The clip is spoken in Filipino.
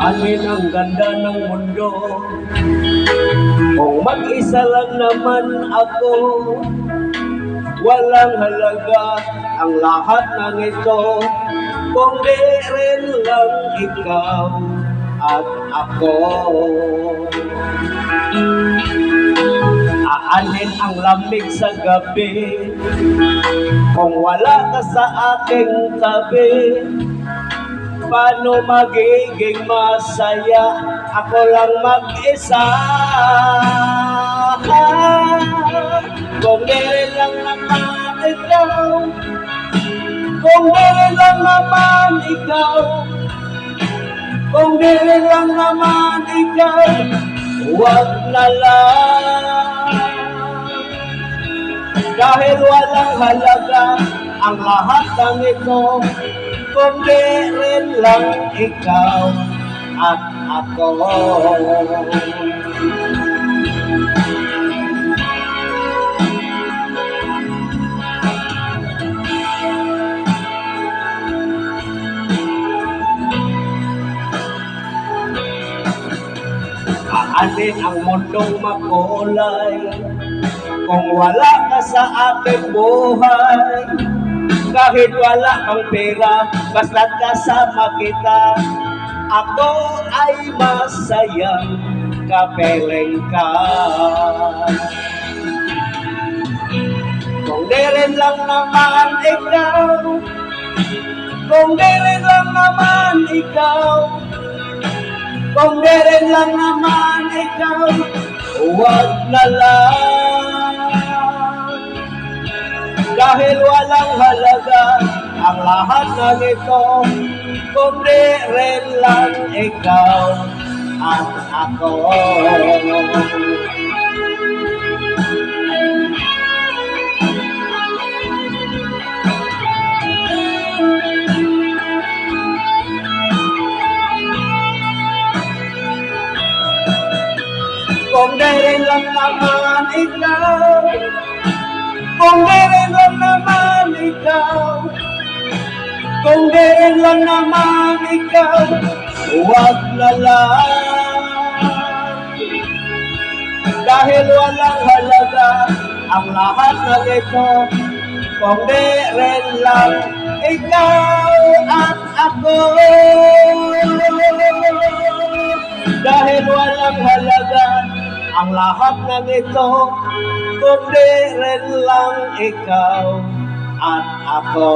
Alin ang ganda ng mundo kung mag-isa lang naman ako. Walang halaga ang lahat ng ito kung di rin lang ikaw at ako. Aanin ang lamig sa gabi kung wala ka sa aking tabi. Paano magiging masaya ako lang mag-isa? Kung di rin lang naman ikaw, kung di rin lang naman ikaw, kung di rin lang naman ikaw, huwag na lang. Dahil walang halaga ang lahat ng ito kung di rin lang ikaw at ako. Aanin ang mundong makulay kung wala ka sa aking buhay. Kahit wala kang pera, basta't kasama kita, ako ay masayang kapiling ka. Kung di rin lang naman ikaw, kung di rin lang naman ikaw, kung di rin lang naman ikaw, huwag na lang. Dahil walang halaga ang lahat ng ito kung di rin lang ikaw at ako. Kung di rin lang naman ikaw, kung di rin lang naman ikaw, kung di rin lang naman ikaw, huwag na lang. Dahil walang halaga ang lahat ng ito kung di rin lang ikaw at ako. Dahil walang halaga ang lahat ng ito kung di rin lang ikaw at ako.